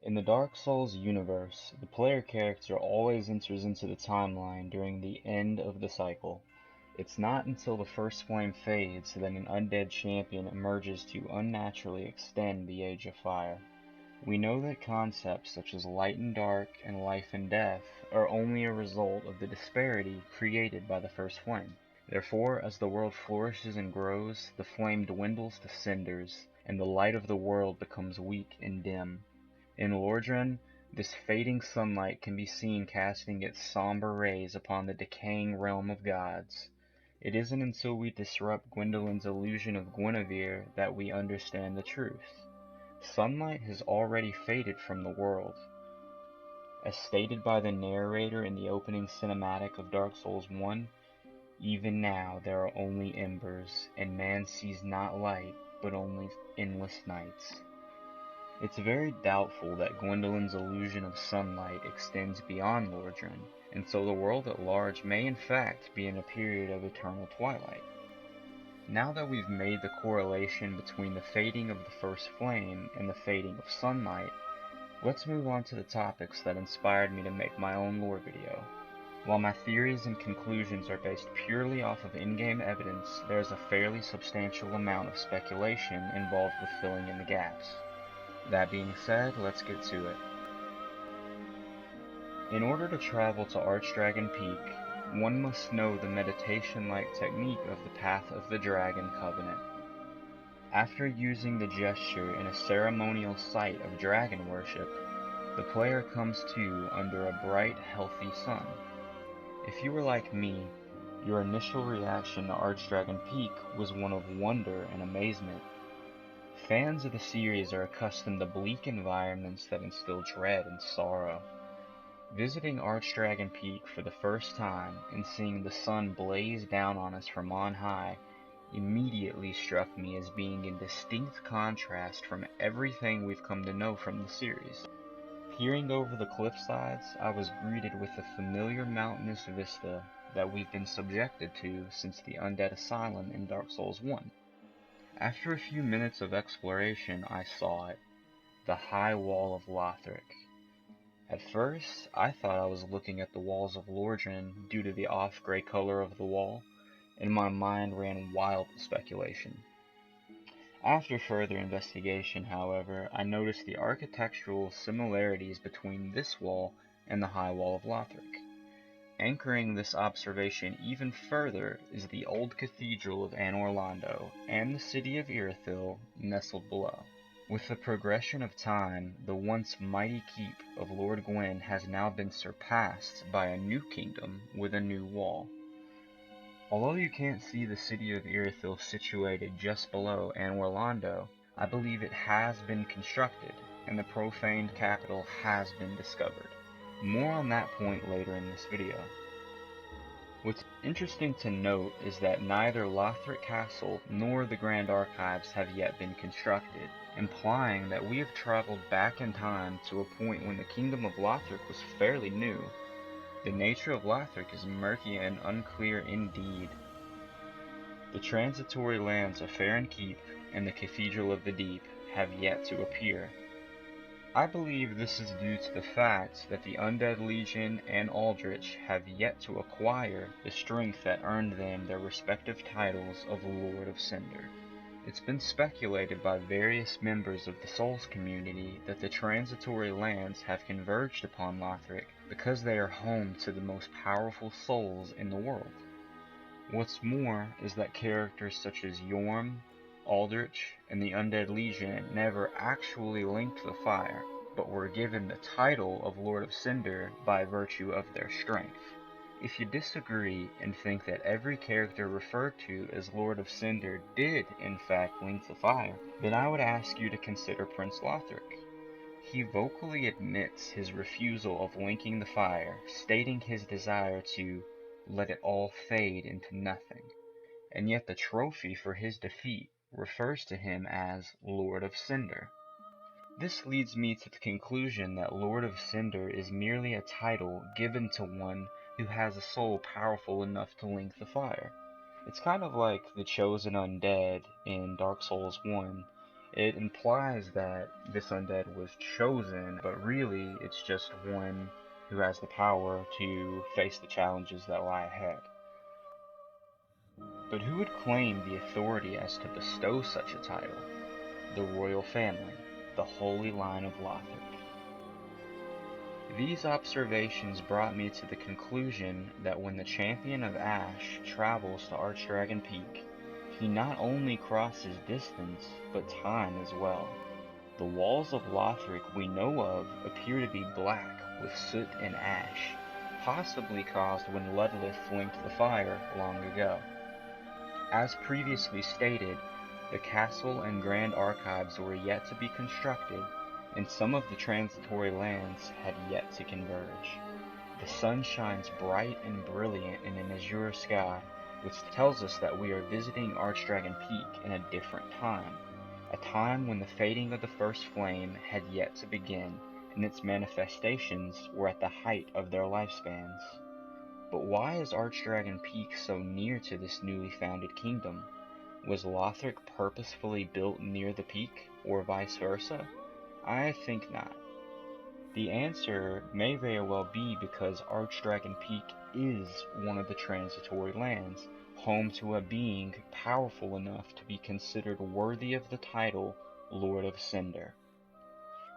In the Dark Souls universe, the player character always enters into the timeline during the end of the cycle. It's not until the first flame fades that an undead champion emerges to unnaturally extend the Age of Fire. We know that concepts such as light and dark and life and death are only a result of the disparity created by the first flame. Therefore, as the world flourishes and grows, the flame dwindles to cinders, and the light of the world becomes weak and dim. In Lordran, this fading sunlight can be seen casting its somber rays upon the decaying realm of gods. It isn't until we disrupt Gwendolyn's illusion of Guinevere that we understand the truth. Sunlight has already faded from the world. As stated by the narrator in the opening cinematic of Dark Souls 1, even now there are only embers, and man sees not light, but only endless nights. It's very doubtful that Gwendolyn's illusion of sunlight extends beyond Lordran, and so the world at large may in fact be in a period of eternal twilight. Now that we've made the correlation between the fading of the first flame and the fading of sunlight, let's move on to the topics that inspired me to make my own lore video. While my theories and conclusions are based purely off of in-game evidence, there is a fairly substantial amount of speculation involved with filling in the gaps. That being said, let's get to it. In order to travel to Archdragon Peak, one must know the meditation-like technique of the Path of the Dragon Covenant. After using the gesture in a ceremonial site of dragon worship, the player comes to under a bright, healthy sun. If you were like me, your initial reaction to Archdragon Peak was one of wonder and amazement. Fans of the series are accustomed to bleak environments that instill dread and sorrow. Visiting Archdragon Peak for the first time and seeing the sun blaze down on us from on high immediately struck me as being in distinct contrast from everything we've come to know from the series. Peering over the cliffsides, I was greeted with the familiar mountainous vista that we've been subjected to since the Undead Asylum in Dark Souls 1. After a few minutes of exploration, I saw it, the high wall of Lothric. At first, I thought I was looking at the walls of Lordran due to the off-gray color of the wall, and my mind ran wild with speculation. After further investigation, however, I noticed the architectural similarities between this wall and the high wall of Lothric. Anchoring this observation even further is the old cathedral of Anor Londo and the city of Irithyll nestled below. With the progression of time, the once mighty keep of Lord Gwyn has now been surpassed by a new kingdom with a new wall. Although you can't see the city of Irithyll situated just below Anor Londo, I believe it has been constructed, and the profaned capital has been discovered. More on that point later in this video. What's interesting to note is that neither Lothric Castle nor the Grand Archives have yet been constructed, implying that we have traveled back in time to a point when the Kingdom of Lothric was fairly new. The nature of Lothric is murky and unclear indeed. The transitory lands of Farron Keep and the Cathedral of the Deep have yet to appear. I believe this is due to the fact that the Undead Legion and Aldrich have yet to acquire the strength that earned them their respective titles of Lord of Cinder. It's been speculated by various members of the Souls community that the transitory lands have converged upon Lothric because they are home to the most powerful souls in the world. What's more is that characters such as Yorm, Aldrich, and the Undead Legion never actually linked the fire, but were given the title of Lord of Cinder by virtue of their strength. If you disagree and think that every character referred to as Lord of Cinder did in fact link the fire, then I would ask you to consider Prince Lothric. He vocally admits his refusal of linking the fire, stating his desire to let it all fade into nothing, and yet the trophy for his defeat refers to him as Lord of Cinder. This leads me to the conclusion that Lord of Cinder is merely a title given to one who has a soul powerful enough to link the fire. It's kind of like the Chosen Undead in Dark Souls 1, It implies that this undead was chosen, but really it's just one who has the power to face the challenges that lie ahead. But who would claim the authority as to bestow such a title? The royal family, the holy line of Lothric. These observations brought me to the conclusion that when the Champion of Ash travels to Archdragon Peak, he not only crosses distance, but time as well. The walls of Lothric we know of appear to be black with soot and ash, possibly caused when Ludleth linked the fire long ago. As previously stated, the castle and grand archives were yet to be constructed, and some of the transitory lands had yet to converge. The sun shines bright and brilliant in an azure sky, which tells us that we are visiting Archdragon Peak in a different time, a time when the fading of the first flame had yet to begin, and its manifestations were at the height of their lifespans. But why is Archdragon Peak so near to this newly founded kingdom? Was Lothric purposefully built near the peak, or vice versa? I think not. The answer may very well be because Archdragon Peak is one of the transitory lands, home to a being powerful enough to be considered worthy of the title Lord of Cinder.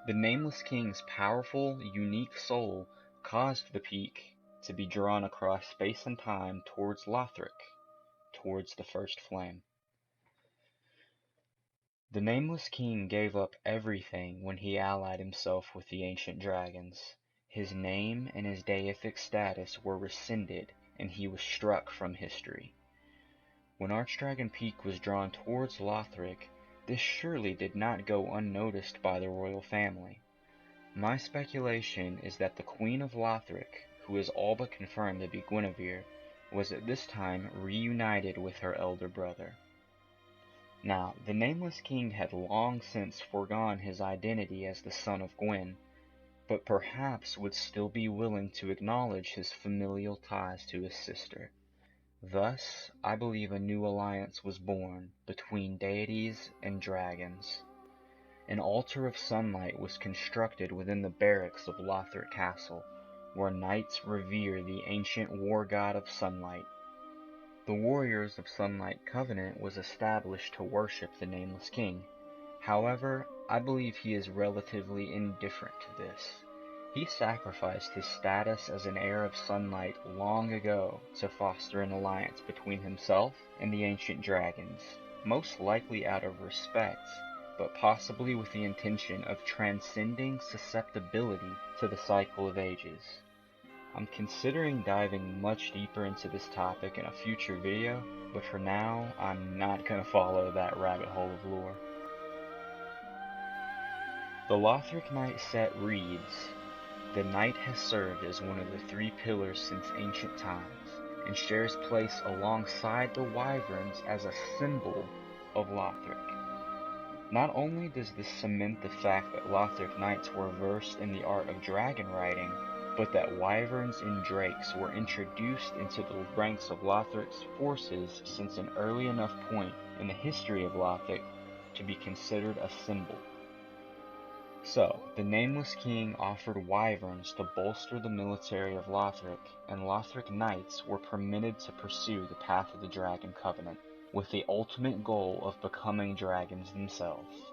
The Nameless King's powerful, unique soul caused the peak to be drawn across space and time towards Lothric, towards the first flame. The Nameless King gave up everything when he allied himself with the ancient dragons. His name and his deific status were rescinded, and he was struck from history. When Archdragon Peak was drawn towards Lothric, this surely did not go unnoticed by the royal family. My speculation is that the Queen of Lothric, who is all but confirmed to be Guinevere, was at this time reunited with her elder brother. Now, the Nameless King had long since foregone his identity as the son of Gwyn, but perhaps would still be willing to acknowledge his familial ties to his sister. Thus, I believe a new alliance was born between deities and dragons. An altar of sunlight was constructed within the barracks of Lothric Castle, where knights revere the ancient war god of sunlight. The Warriors of Sunlight Covenant was established to worship the Nameless King. However, I believe he is relatively indifferent to this. He sacrificed his status as an heir of sunlight long ago to foster an alliance between himself and the ancient dragons, most likely out of respect, but possibly with the intention of transcending susceptibility to the cycle of ages. I'm considering diving much deeper into this topic in a future video, but for now, I'm not going to follow that rabbit hole of lore. The Lothric Knight set reads, "The knight has served as one of the three pillars since ancient times, and shares place alongside the wyverns as a symbol of Lothric." Not only does this cement the fact that Lothric knights were versed in the art of dragon riding, but that wyverns and drakes were introduced into the ranks of Lothric's forces since an early enough point in the history of Lothric to be considered a symbol. So, the Nameless King offered wyverns to bolster the military of Lothric, and Lothric knights were permitted to pursue the path of the Dragon Covenant, with the ultimate goal of becoming dragons themselves.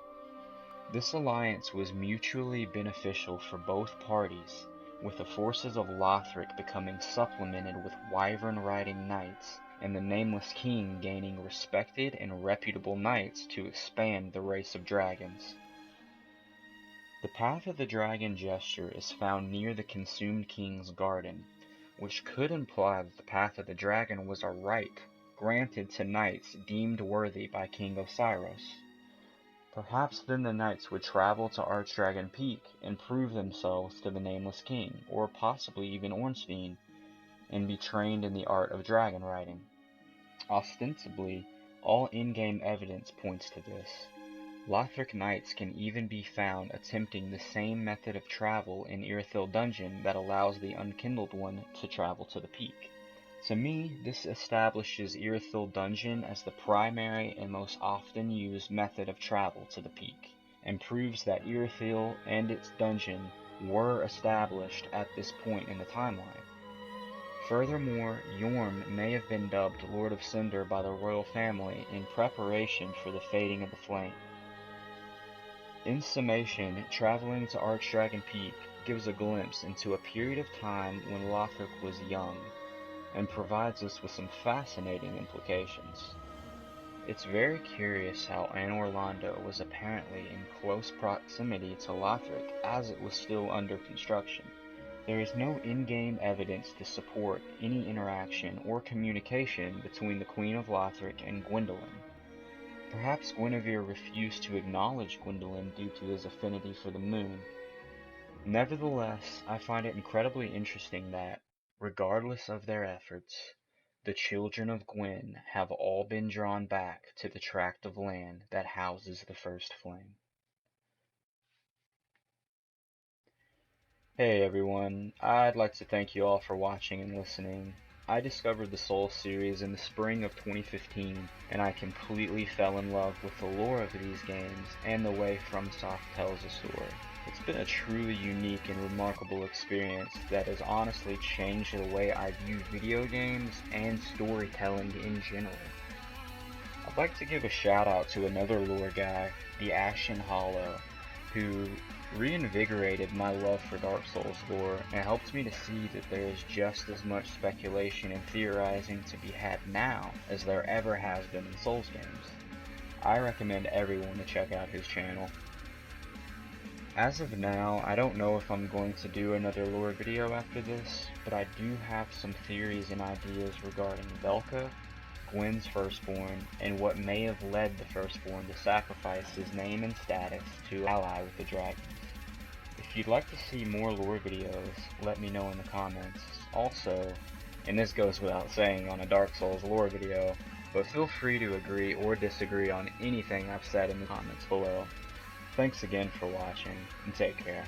This alliance was mutually beneficial for both parties, with the forces of Lothric becoming supplemented with wyvern-riding knights, and the Nameless King gaining respected and reputable knights to expand the race of dragons. The Path of the Dragon gesture is found near the Consumed King's garden, which could imply that the Path of the Dragon was a right granted to knights deemed worthy by King Osiris. Perhaps then the knights would travel to Archdragon Peak and prove themselves to the Nameless King, or possibly even Ornstein, and be trained in the art of dragon riding. Ostensibly, all in-game evidence points to this. Lothric knights can even be found attempting the same method of travel in Irithyll Dungeon that allows the Unkindled One to travel to the peak. To me, this establishes Irithyll Dungeon as the primary and most often used method of travel to the peak, and proves that Irithyll and its dungeon were established at this point in the timeline. Furthermore, Yorm may have been dubbed Lord of Cinder by the royal family in preparation for the fading of the flame. In summation, traveling to Archdragon Peak gives a glimpse into a period of time when Lothric was young, and provides us with some fascinating implications. It's very curious how Anor Londo was apparently in close proximity to Lothric as it was still under construction. There is no in-game evidence to support any interaction or communication between the Queen of Lothric and Gwyndolin. Perhaps Guinevere refused to acknowledge Gwyndolin due to his affinity for the moon. Nevertheless, I find it incredibly interesting that, regardless of their efforts, the children of Gwyn have all been drawn back to the tract of land that houses the first flame. Hey everyone, I'd like to thank you all for watching and listening. I discovered the Soul series in the spring of 2015, and I completely fell in love with the lore of these games and the way FromSoft tells a story. It's been a truly unique and remarkable experience that has honestly changed the way I view video games and storytelling in general. I'd like to give a shout out to another lore guy, the Ashen Hollow, who reinvigorated my love for Dark Souls lore and helped me to see that there is just as much speculation and theorizing to be had now as there ever has been in Souls games. I recommend everyone to check out his channel. As of now, I don't know if I'm going to do another lore video after this, but I do have some theories and ideas regarding Velka, Gwyn's firstborn, and what may have led the firstborn to sacrifice his name and status to ally with the dragons. If you'd like to see more lore videos, let me know in the comments. Also, and this goes without saying on a Dark Souls lore video, but feel free to agree or disagree on anything I've said in the comments below. Thanks again for watching, and take care.